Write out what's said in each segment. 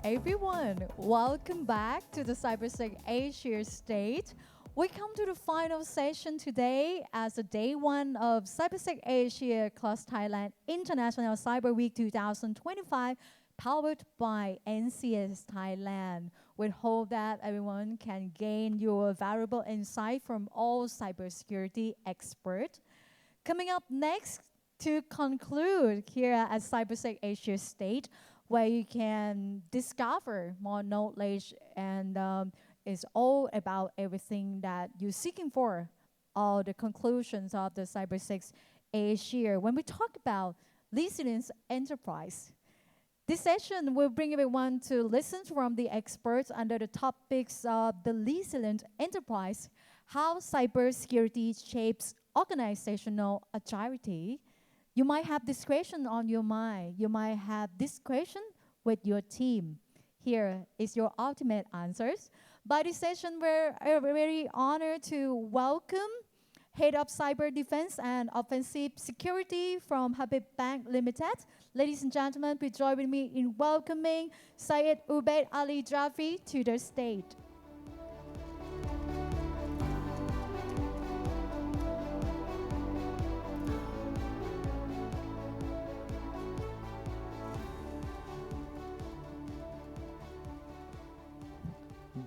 everyone. Welcome back to the Cybersec Asia stage. We come to the final session today as the day one of Cybersec Asia Class Thailand International Cyber Week 2025, powered by NCS Thailand. We hope that everyone can gain your valuable insight from all cybersecurity experts. Coming up next to conclude here at Cybersec Asia stage, where you can discover more knowledge and it's all about everything that you're seeking for, all the conclusions of the Cybersec Asia. When we talk about resilience enterprise, this session will bring everyone to listen from the experts under the topics of the resilient enterprise, how cybersecurity shapes organizational agility. You might have this question on your mind. You might have this question with your team. Here is your ultimate answers. By this session, we're very honored to welcome Head of Cyber Defense and Offensive Security from Habib Bank Limited. Ladies and gentlemen, please join with me in welcoming Syed Ubaid Ali Jafri to the stage.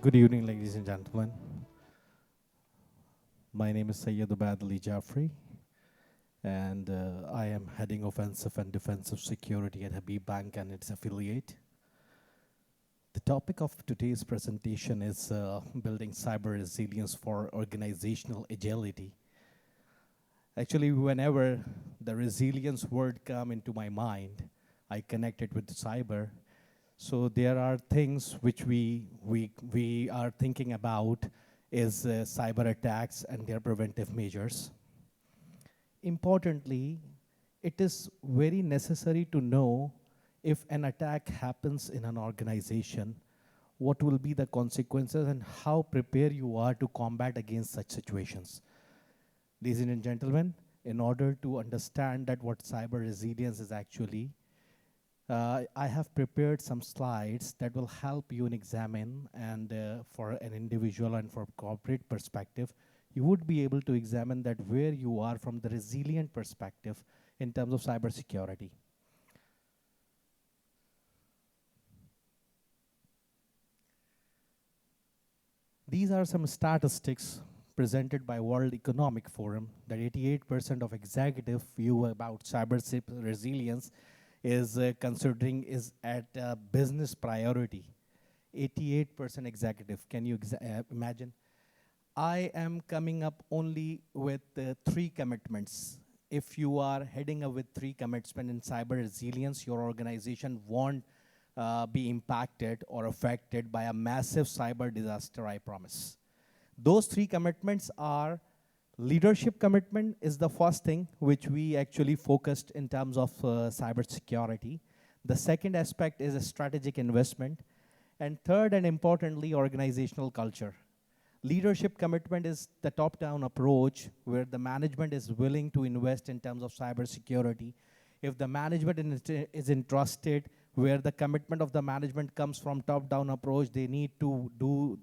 Good evening, ladies and gentlemen. My name is Syed Ubaid Ali Jafri, and I am heading offensive and defensive security at Habib Bank and its affiliate. The topic of today's presentation is building cyber resilience for organizational agility. Actually, whenever the resilience word come into my mind, I connect it with cyber. So there are things which we are thinking about is cyber attacks and their preventive measures. Importantly, it is very necessary to know if an attack happens in an organization, what will be the consequences and how prepared you are to combat against such situations. Ladies and gentlemen, in order to understand that what cyber resilience is actually, I have prepared some slides that will help you in examine and for an individual and for corporate perspective, you would be able to examine that where you are from the resilient perspective in terms of cybersecurity. These are some statistics presented by World Economic Forum that 88% of executive view about cyber resilience is considering is at business priority. 88% executive. Can you imagine? I am coming up only with 3 commitments. If you are heading up with 3 commitments in cyber resilience, your organization won't be impacted or affected by a massive cyber disaster, I promise. Those 3 commitments are: leadership commitment is the first thing which we actually focused in terms of cybersecurity. The second aspect is a strategic investment. And third and importantly, organizational culture. Leadership commitment is the top-down approach where the management is willing to invest in terms of cybersecurity. If the management is entrusted, where the commitment of the management comes from top-down approach, they need to do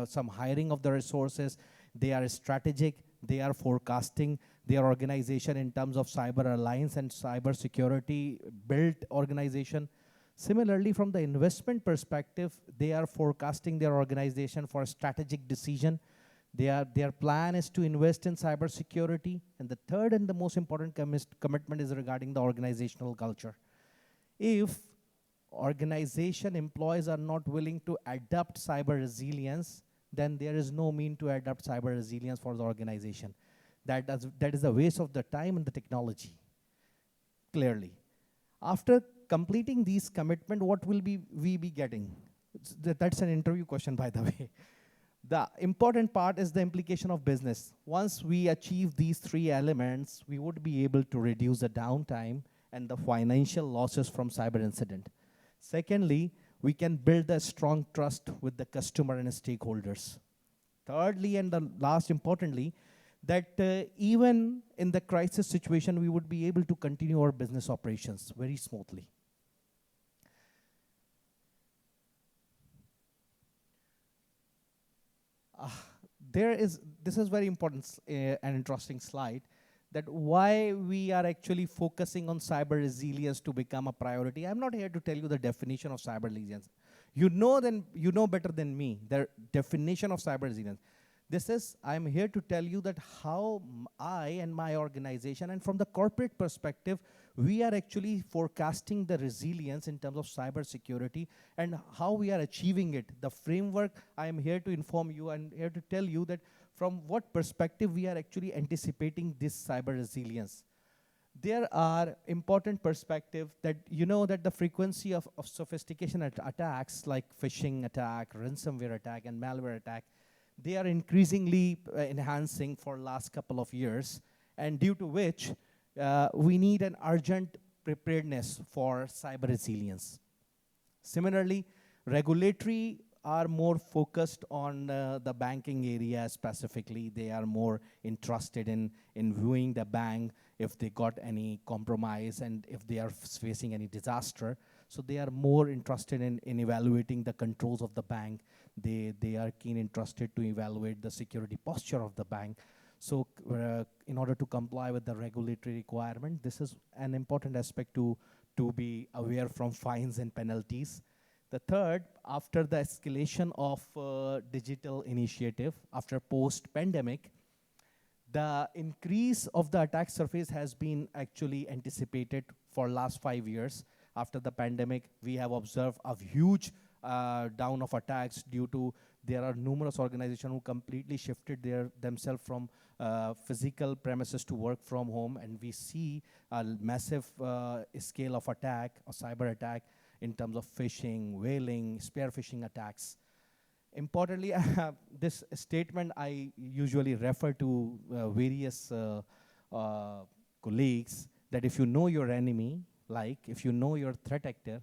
some hiring of the resources. They are strategic. They are forecasting their organization in terms of cyber alliance and cyber security built organization. Similarly, from the investment perspective, they are forecasting their organization for a strategic decision. Their plan is to invest in cyber security. And the third and the most important commitment is regarding the organizational culture. If organization employees are not willing to adopt cyber resilience, then there is no mean to adopt cyber resilience for the organization. That is a waste of the time and the technology, clearly. After completing these commitment, what will we be getting? That's an interview question, by the way. The important part is the implication of business. Once we achieve these 3 elements, we would be able to reduce the downtime and the financial losses from cyber incident. Secondly, we can build a strong trust with the customer and stakeholders. Thirdly, and the last importantly, that even in the crisis situation, we would be able to continue our business operations very smoothly. there is, this is very important and interesting slide, that why we are actually focusing on cyber resilience to become a priority. I'm not here to tell you the definition of cyber resilience. You know better than me the definition of cyber resilience. This is, I'm here to tell you that how I and my organization, and from the corporate perspective, we are actually forecasting the resilience in terms of cyber security and how we are achieving it. The framework, I am here to inform you and here to tell you that from what perspective we are actually anticipating this cyber resilience. There are important perspectives that you know that the frequency of sophistication attacks like phishing attack, ransomware attack, and malware attack, they are increasingly enhancing for last couple of years, and due to which we need an urgent preparedness for cyber resilience. Similarly, regulatory are more focused on the banking area specifically. They are more interested in viewing the bank if they got any compromise and if they are facing any disaster. So they are more interested in evaluating the controls of the bank. They are keen interested to evaluate the security posture of the bank. So in order to comply with the regulatory requirement, this is an important aspect to be aware from fines and penalties. The third, after the escalation of digital initiative, after post-pandemic, the increase of the attack surface has been actually anticipated for last 5 years. After the pandemic, we have observed a huge down of attacks due to there are numerous organizations who completely shifted themselves from physical premises to work from home, and we see a massive scale of attack, a cyber attack, in terms of phishing, whaling, spear phishing attacks. Importantly, this statement I usually refer to various colleagues, that if you know your enemy, like if you know your threat actor,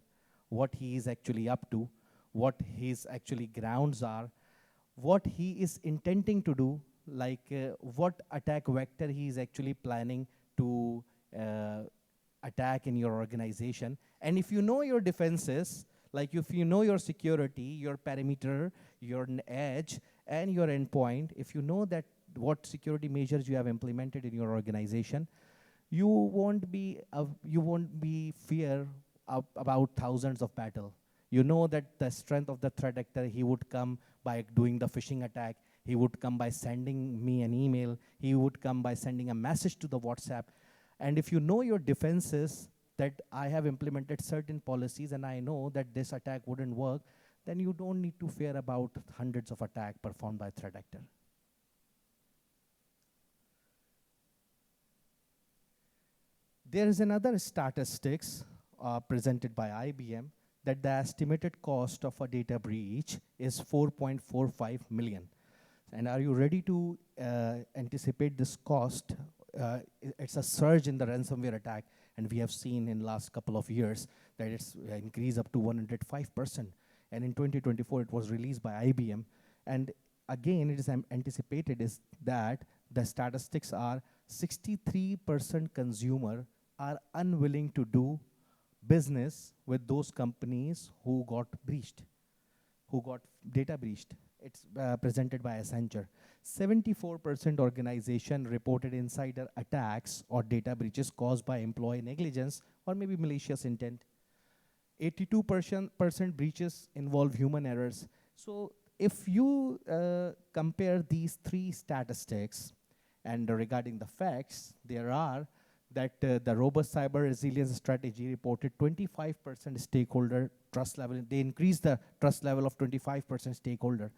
what he is actually up to, what his actually grounds are, what he is intending to do, like what attack vector he is actually planning to attack in your organization. And if you know your defenses, like if you know your security, your perimeter, your edge, and your endpoint, if you know that what security measures you have implemented in your organization, you won't be fear about thousands of battle. You know that the strength of the threat actor, he would come by doing the phishing attack, he would come by sending me an email, he would come by sending a message to the WhatsApp. And if you know your defenses, that I have implemented certain policies and I know that this attack wouldn't work, then you don't need to fear about hundreds of attacks performed by threat actor. There is another statistics presented by IBM that the estimated cost of a data breach is 4.45 million. And are you ready to anticipate this cost? It's a surge in the ransomware attack, and we have seen in last couple of years that it's increased up to 105%. And in 2024, it was released by IBM. And again, it is anticipated is that the statistics are 63% consumer are unwilling to do business with those companies who got breached, who got data breached. It's presented by Accenture. 74% organization reported insider attacks or data breaches caused by employee negligence or maybe malicious intent. 82% breaches involve human errors. So if you compare these three statistics, and regarding the facts, there are that the robust cyber resilience strategy reported 25% stakeholder trust level. They increased the trust level of 25% stakeholder.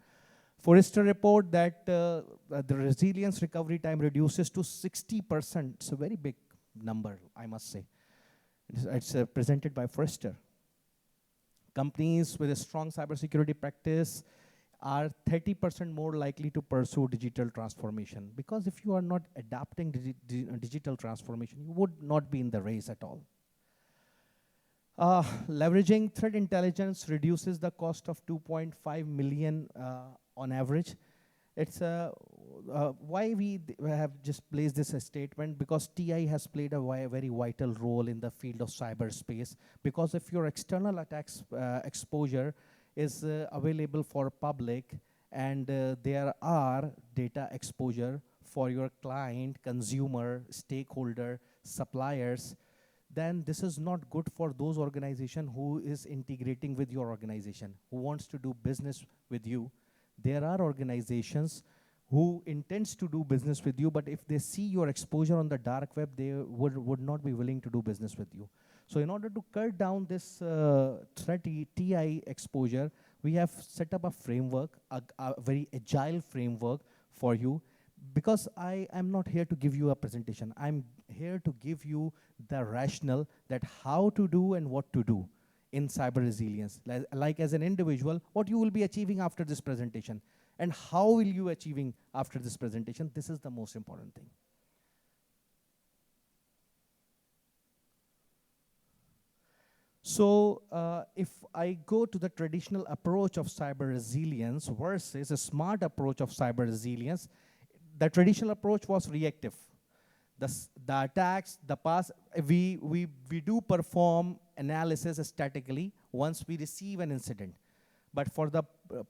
Forrester report that the resilience recovery time reduces to 60%. It's a very big number, I must say. It's presented by Forrester. Companies with a strong cybersecurity practice are 30% more likely to pursue digital transformation, because if you are not adapting digital transformation, you would not be in the race at all. Leveraging threat intelligence reduces the cost of 2.5 million on average. It's why we have just placed this statement, because TI has played a very vital role in the field of cyberspace, because if your external attacks exposure is available for public, and there are data exposure for your client, consumer, stakeholder, suppliers, then this is not good for those organization who is integrating with your organization, who wants to do business with you. There are organizations who intends to do business with you, but if they see your exposure on the dark web, they would not be willing to do business with you. So in order to cut down this threat TI exposure, we have set up a framework, a very agile framework for you, because I am not here to give you a presentation. I'm here to give you the rationale that how to do and what to do in cyber resilience. Like as an individual, what you will be achieving after this presentation, and how will you achieving after this presentation. This is the most important thing. So if I go to the traditional approach of cyber resilience versus a smart approach of cyber resilience, the traditional approach was reactive. The attacks, the past, we do perform analysis statically once we receive an incident. But for the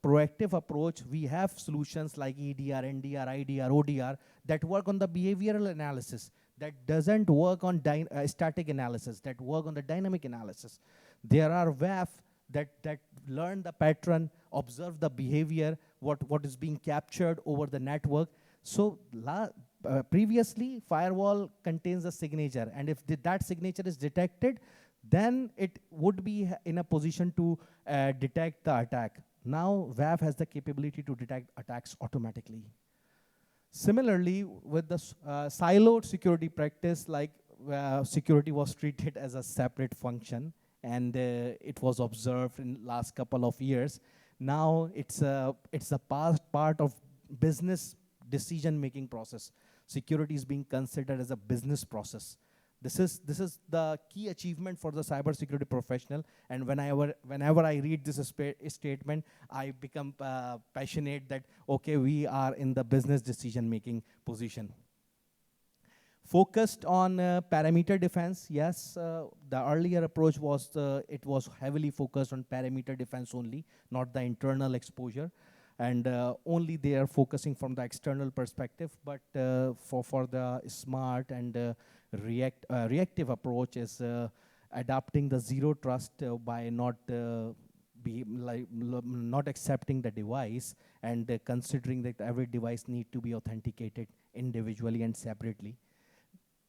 proactive approach, we have solutions like EDR, NDR, IDR, ODR that work on the behavioral analysis, that doesn't work on static analysis, that work on the dynamic analysis. There are WAF that learn the pattern, observe the behavior, what is being captured over the network. So previously, firewall contains a signature, and if that signature is detected, then it would be in a position to detect the attack. Now, WAF has the capability to detect attacks automatically. Similarly, with the siloed security practice, like security was treated as a separate function, and it was observed in last couple of years. Now, it's a part of business decision-making process. Security is being considered as a business process. This is the key achievement for the cybersecurity professional, and whenever I read this statement, I become passionate that, okay, we are in the business decision-making position. Focused on parameter defense, yes, the earlier approach was, it was heavily focused on perimeter defense only, not the internal exposure. And only they are focusing from the external perspective, but for the smart and reactive approach is adapting the zero trust by not not accepting the device, and considering that every device need to be authenticated individually and separately.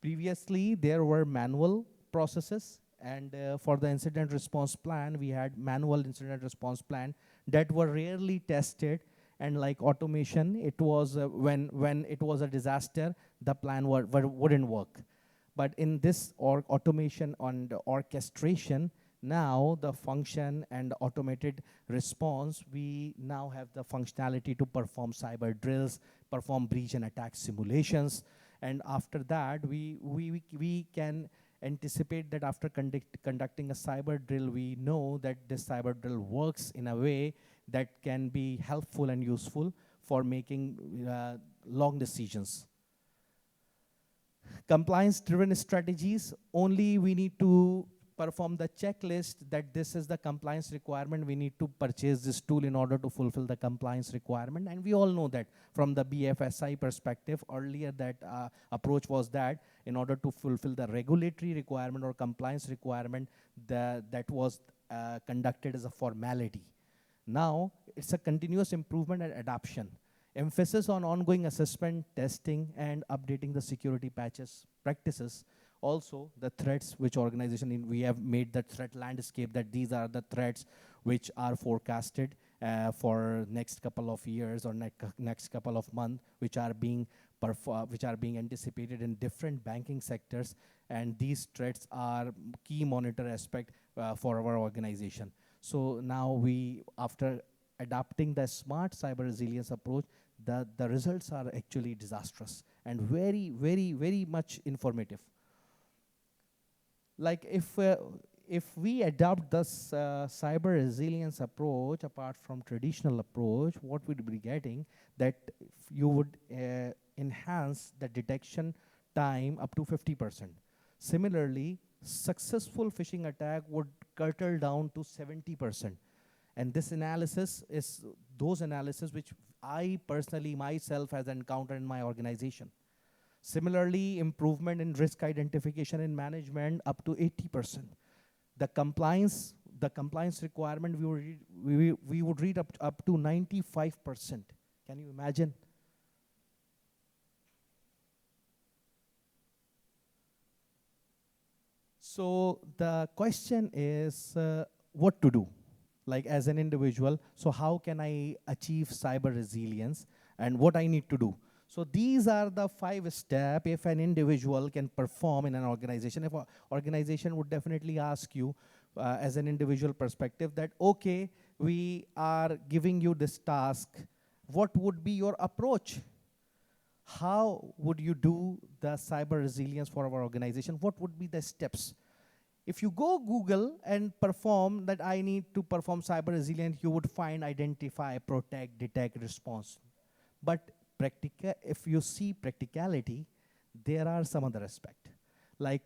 Previously, there were manual processes, and for the incident response plan, we had manual incident response plan that were rarely tested. And like automation, it was when it was a disaster, the plan wouldn't work. But in this automation and orchestration, now the function and automated response, we now have the functionality to perform cyber drills, perform breach and attack simulations. And after that, we can anticipate that after conducting a cyber drill, we know that this cyber drill works in a way that can be helpful and useful for making long decisions. Compliance-driven strategies, only we need to perform the checklist that this is the compliance requirement. We need to purchase this tool in order to fulfill the compliance requirement. And we all know that from the BFSI perspective, earlier that approach was that in order to fulfill the regulatory requirement or compliance requirement, that was conducted as a formality. Now, it's a continuous improvement and adoption. Emphasis on ongoing assessment, testing, and updating the security practices. Also, the threats which organization, we have made the threat landscape that these are the threats which are forecasted for next couple of years or next couple of months, which are being anticipated in different banking sectors, and these threats are key monitor aspect for our organization. So now after adopting the smart cyber resilience approach, the results are actually disastrous and very, very, very much informative. Like if we adopt this cyber resilience approach apart from traditional approach, what we'd be getting that you would enhance the detection time up to 50%. Similarly, successful phishing attack would curtail down to 70%. And this analysis is those analysis which I personally myself has encountered in my organization. Similarly, improvement in risk identification and management up to 80%. The compliance requirement we would read up to 95%. Can you imagine? So the question is what to do, like as an individual. So how can I achieve cyber resilience and what I need to do? So these are the 5 steps if an individual can perform in an organization. If an organization would definitely ask you as an individual perspective that, okay, we are giving you this task, what would be your approach? How would you do the cyber resilience for our organization? What would be the steps? If you go Google and perform that I need to perform cyber resilience, you would find identify, protect, detect, response. But if you see practicality, there are some other aspect. Like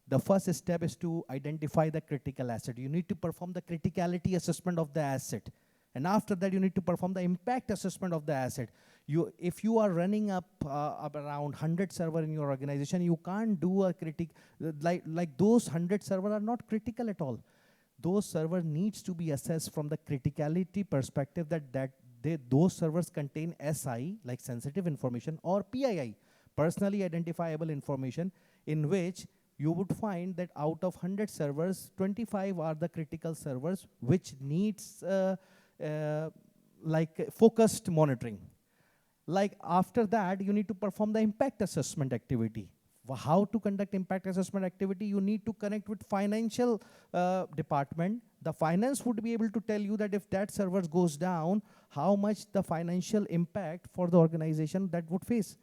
the first step is to identify the critical asset. You need to perform the criticality assessment of the asset. And after that, you need to perform the impact assessment of the asset. If you are running up around 100 server in your organization, you can't do a like those 100 server are not critical at all. Those server needs to be assessed from the criticality perspective that those servers contain SI, like sensitive information, or PII, personally identifiable information, in which you would find that out of 100 servers, 25 are the critical servers, which needs like focused monitoring. Like after that, you need to perform the impact assessment activity. How to conduct impact assessment activity? You need to connect with financial department. The finance would be able to tell you that if that server goes down, how much the financial impact for the organization that would face.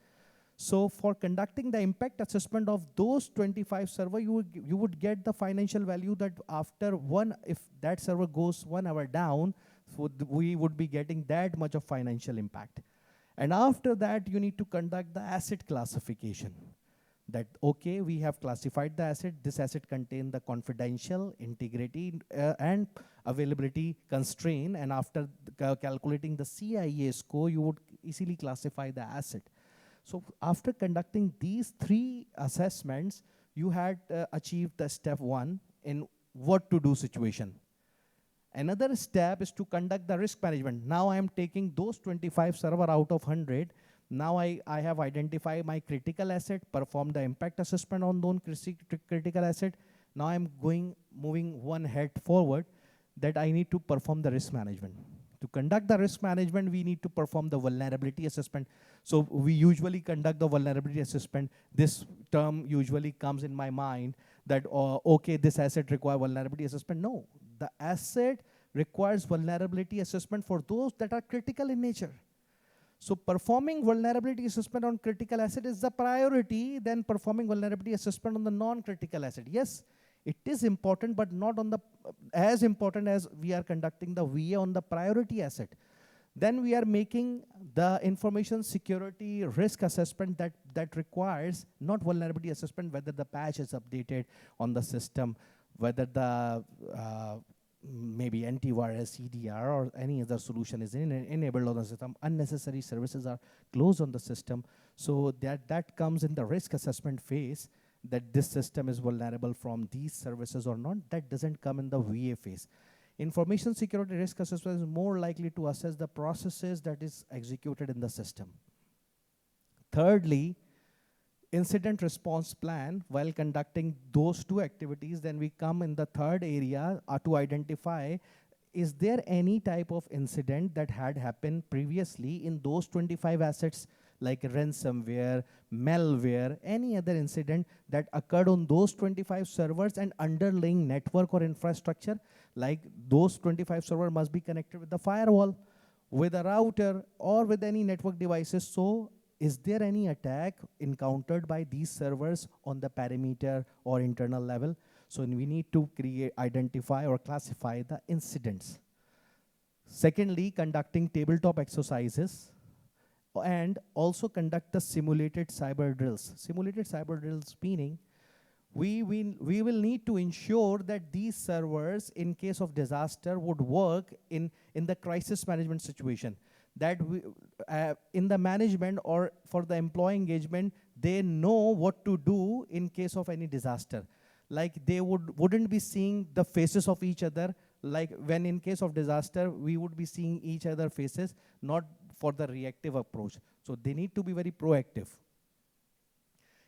So for conducting the impact assessment of those 25 server, you would get the financial value that after if that server goes 1 hour down, we would be getting that much of financial impact. And after that, you need to conduct the asset classification. That, okay, we have classified the asset. This asset contains the confidential, integrity, and availability constraint. And after calculating the CIA score, you would easily classify the asset. So after conducting these 3 assessments, you had achieved the step 1 in what to do situation. Another step is to conduct the risk management. Now I am taking those 25 server out of 100. Now I have identified my critical asset, performed the impact assessment on those critical asset. Now I'm moving one head forward that I need to perform the risk management. To conduct the risk management, we need to perform the vulnerability assessment. So we usually conduct the vulnerability assessment. This term usually comes in my mind that, okay, this asset requires vulnerability assessment. No, the asset requires vulnerability assessment for those that are critical in nature. So performing vulnerability assessment on critical asset is the priority than performing vulnerability assessment on the non-critical asset. Yes, it is important, but not on the as important as we are conducting the VA on the priority asset. Then we are making the information security risk assessment that requires not vulnerability assessment, whether the patch is updated on the system, whether the maybe antivirus, EDR, or any other solution is enabled on the system. Unnecessary services are closed on the system. So that comes in the risk assessment phase, that this system is vulnerable from these services or not. That doesn't come in the VA phase. Information security risk assessment is more likely to assess the processes that is executed in the system. Thirdly, incident response plan. While conducting those 2 activities, then we come in the third area to identify, is there any type of incident that had happened previously in those 25 assets, like ransomware, malware, any other incident that occurred on those 25 servers and underlying network or infrastructure. Like those 25 servers must be connected with the firewall, with a router, or with any network devices. So is there any attack encountered by these servers on the perimeter or internal level? So we need to identify or classify the incidents. Secondly, conducting tabletop exercises, and also conduct the simulated cyber drills. Simulated cyber drills meaning we will need to ensure that these servers, in case of disaster, would work in the crisis management situation. That in the management or for the employee engagement, they know what to do in case of any disaster. Like they wouldn't be seeing the faces of each other. Like when in case of disaster, we would be seeing each other faces, not for the reactive approach. So they need to be very proactive.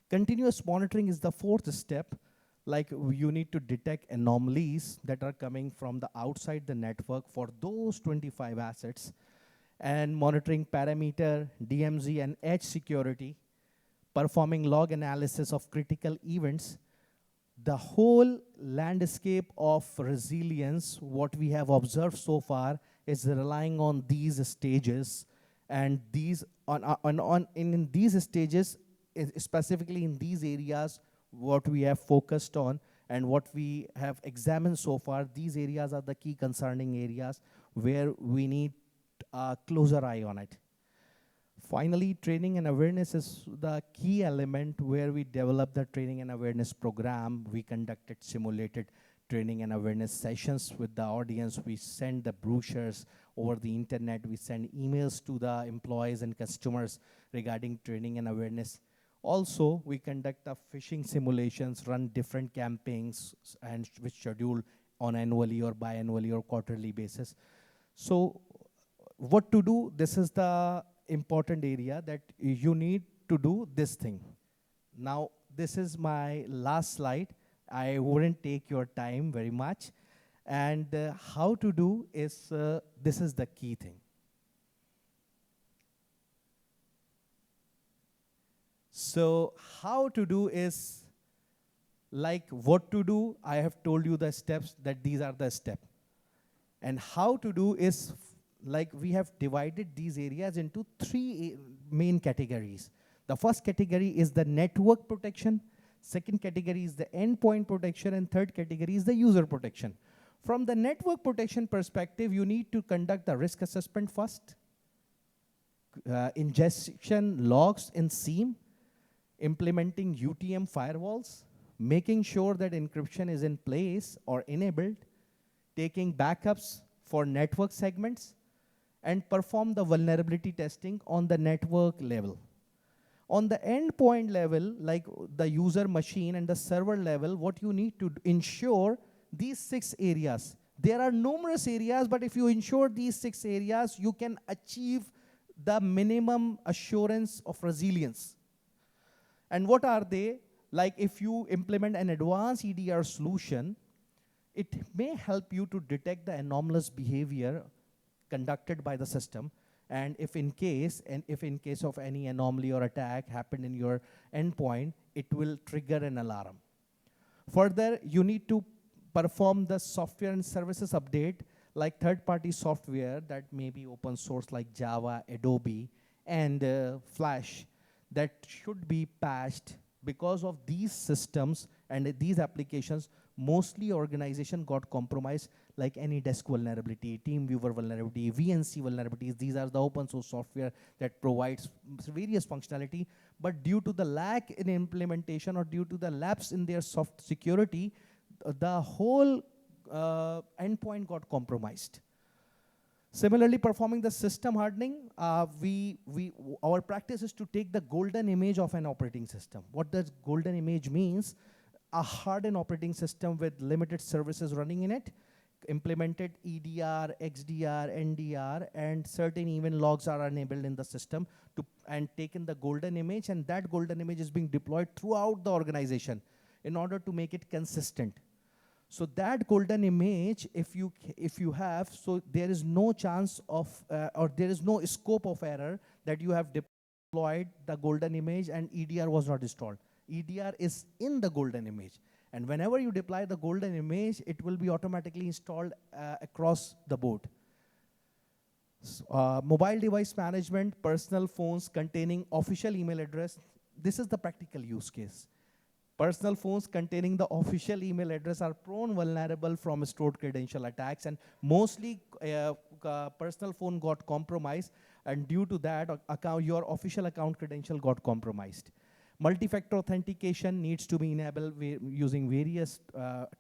Continuous monitoring is the fourth step. Like you need to detect anomalies that are coming from the outside the network for those 25 assets, and monitoring parameter, DMZ, and edge security, performing log analysis of critical events. The whole landscape of resilience, what we have observed so far, is relying on these stages, and these in these stages, specifically in these areas, what we have focused on and what we have examined so far, these areas are the key concerning areas where we need a closer eye on it. Finally, training and awareness is the key element where we develop the training and awareness program. We conducted simulated training and awareness sessions with the audience. We send the brochures over the internet. We send emails to the employees and customers regarding training and awareness. Also, we conduct the phishing simulations, run different campaigns, and which schedule on annually or biannually or quarterly basis. So what to do? This is the important area that you need to do this thing. Now, this is my last slide. I wouldn't take your time very much. And how to do is, this is the key thing. So how to do is, like what to do, I have told you the steps, that these are the steps. And how to do is, like we have divided these areas into three main categories. The first category is the network protection, second category is the endpoint protection, and third category is the user protection. From the network protection perspective, you need to conduct the risk assessment first, ingestion logs in SIEM, implementing UTM firewalls, making sure that encryption is in place or enabled, taking backups for network segments, and perform the vulnerability testing on the network level. On the endpoint level, like the user machine and the server level, what you need to ensure these 6 areas. There are numerous areas, but if you ensure these 6 areas, you can achieve the minimum assurance of resilience. And what are they? Like if you implement an advanced EDR solution, it may help you to detect the anomalous behavior conducted by the system, and if in case of any anomaly or attack happened in your endpoint, it will trigger an alarm. Further, you need to perform the software and services update, like third-party software that may be open source like Java, Adobe, and Flash, that should be patched. Because of these systems and these applications, mostly organization got compromised, like AnyDesk vulnerability, TeamViewer vulnerability, VNC vulnerabilities. These are the open source software that provides various functionality, but due to the lack in implementation or due to the lapse in their soft security, the whole endpoint got compromised. Similarly, performing the system hardening, our practice is to take the golden image of an operating system. What does golden image means? A hardened operating system with limited services running in it, implemented EDR, XDR, NDR, and certain event logs are enabled in the system, and taken the golden image, and that golden image is being deployed throughout the organization in order to make it consistent. So that golden image, if you have, so there is no chance of, or there is no scope of error that you have deployed the golden image and EDR was not installed. EDR is in the golden image. And whenever you deploy the golden image, it will be automatically installed across the board. Mobile device management, personal phones containing official email address. This is the practical use case. Personal phones containing the official email address are prone vulnerable from stored credential attacks, and mostly personal phone got compromised, and due to that, your official account credential got compromised. Multi-factor authentication needs to be enabled using various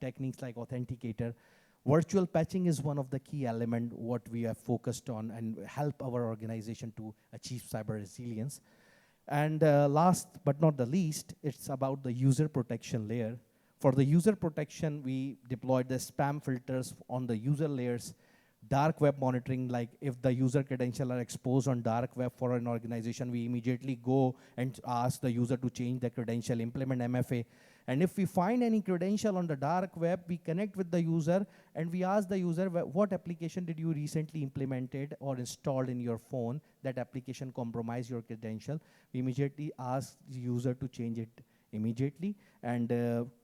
techniques like authenticator. Virtual patching is one of the key elements what we have focused on and help our organization to achieve cyber resilience. And last but not the least, it's about the user protection layer. For the user protection, we deployed the spam filters on the user layers, dark web monitoring, like if the user credentials are exposed on dark web for an organization, we immediately go and ask the user to change the credential, implement MFA. And if we find any credential on the dark web, we connect with the user and we ask the user, what application did you recently implemented or installed in your phone? That application compromised your credential. We immediately ask the user to change it immediately and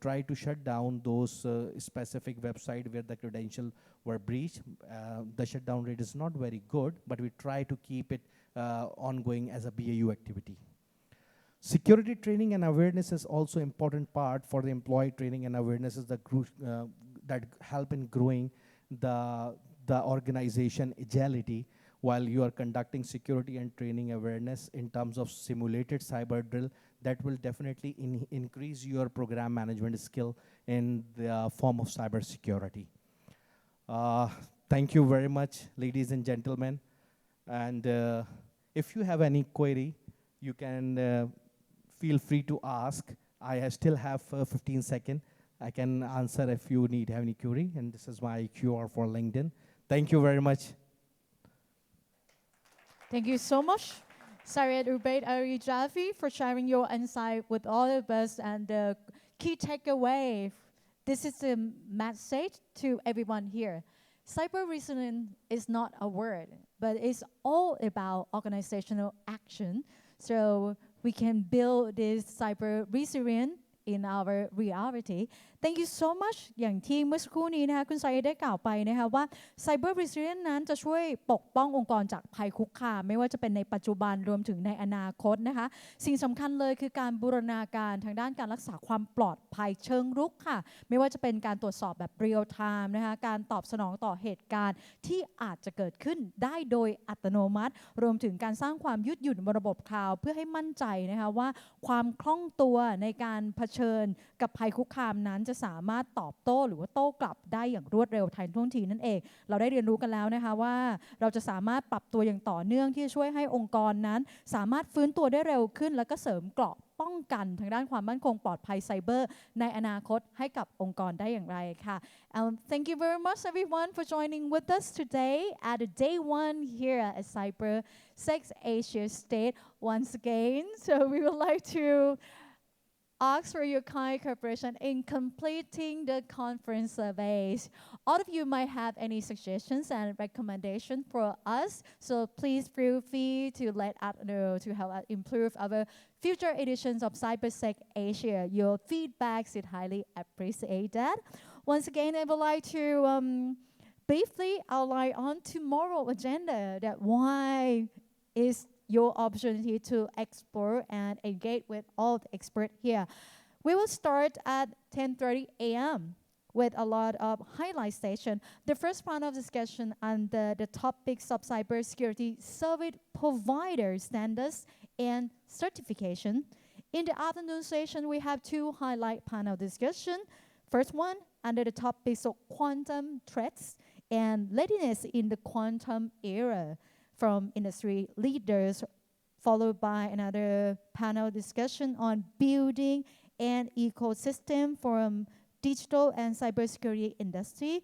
try to shut down those specific website where the credential were breached. The shutdown rate is not very good, but we try to keep it ongoing as a BAU activity. Security training and awareness is also important part for the employee training and awareness is the that help in growing the organization agility while you are conducting security and training awareness in terms of simulated cyber drill. That will definitely increase your program management skill in the form of cybersecurity. Thank you very much, ladies and gentlemen. And if you have any query, you can feel free to ask. I still have 15 seconds. I can answer if you have any query. And this is my QR for LinkedIn. Thank you very much. Thank you so much, Syed, Ubaid, Jafri, for sharing your insight with all of us and the key takeaway. This is a message to everyone here. Cyber resilience is not a word, but it's all about organizational action. So we can build this cyber resilience in our reality. Thank you so much อย่างที่เมื่อสักครู่นี้นะคะคุณไซได้กล่าวไปนะคะว่า Cyber Resilience นั้นจะช่วยปกป้ององค์กรจากภัยคุกคามไม่ว่าจะเป็นในปัจจุบันรวมถึงในอนาคตนะคะสิ่งสำคัญเลยคือการบูรณาการทางด้านการรักษาความปลอดภัยเชิงรุกค่ะไม่ว่าจะเป็นการตรวจสอบแบบ real time นะคะการตอบสนองต่อเหตุการณ์ที่อาจจะเกิดขึ้นได้โดยอัตโนมัติรวมถึงการสร้างความยืดหยุ่นบนระบบคลาวด์เพื่อให้มั่นใจนะคะว่าความคล่องตัวในการเผชิญกับภัยคุกคามนั้นจะสามารถตอบโต้หรือว่าโต้กลับได้อย่างรวดเร็วทันท่วงทีนั่นเองเราได้เรียนรู้กันแล้วนะคะว่าเราจะสามารถปรับตัวอย่างต่อเนื่องที่จะช่วยให้องค์กรนั้นสามารถฟื้นตัวได้เร็วขึ้นและก็เสริมเกราะป้องกันทางด้านความมั่นคงปลอดภัยไซเบอร์ในอนาคตให้กับองค์กรได้อย่างไรค่ะ Thank you very much everyone for joining with us today at day one here at Cybersec Asia State once again. So we would like to ask for your kind cooperation in completing the conference surveys. All of you might have any suggestions and recommendations for us, so please feel free to let us know to help us improve our future editions of Cybersec Asia. Your feedback is highly appreciated. Once again, I would like to briefly outline on tomorrow's agenda that why is your opportunity to explore and engage with all the experts here. We will start at 10:30 a.m. with a lot of highlight session. The first part of discussion on the topics of cybersecurity service provider standards and certification. In the afternoon session, we have two highlight panel discussion. First one under the topics of quantum threats and readiness in the quantum era from industry leaders, followed by another panel discussion on building an ecosystem from digital and cybersecurity industry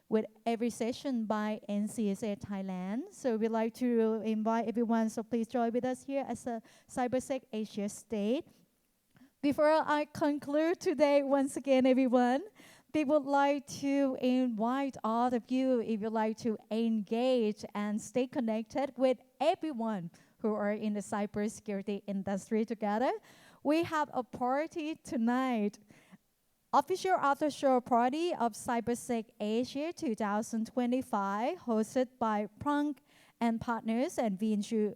with every session by NCSA Thailand. So we'd like to invite everyone, so please join with us here as a Cybersec Asia State. Before I conclude today, once again, everyone, we would like to invite all of you, if you'd like to engage and stay connected with everyone who are in the cybersecurity industry together. We have a party tonight, official after-show party of Cybersec Asia 2025, hosted by Prunk and Partners and Vinshu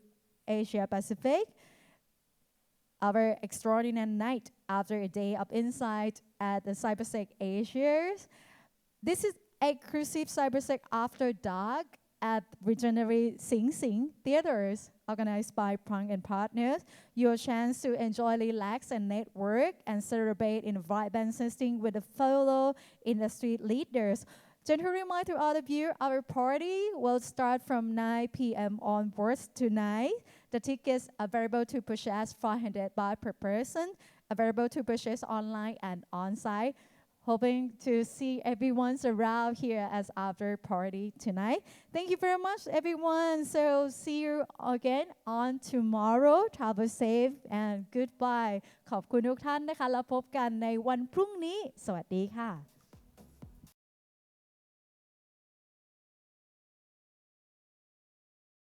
Asia Pacific. Our extraordinary night after a day of insight at the Cybersec Asia. This is exclusive Cybersec After Dark at Visionary Sing Sing Theaters, organized by Prang and Partners. Your chance to enjoy, relax, and network and celebrate in a vibrant setting with the fellow industry leaders. Gentle reminder to all of you, our party will start from 9 p.m. onwards tonight. The tickets are available to purchase 500 baht per person, available to purchase online and on-site. Hoping to see everyone's around here as after party tonight. Thank you very much, everyone. So see you again on tomorrow. Travel safe and goodbye. ขอบคุณทุกท่านนะคะแล้วพบกันในวันพรุ่งนี้สวัสดีค่ะ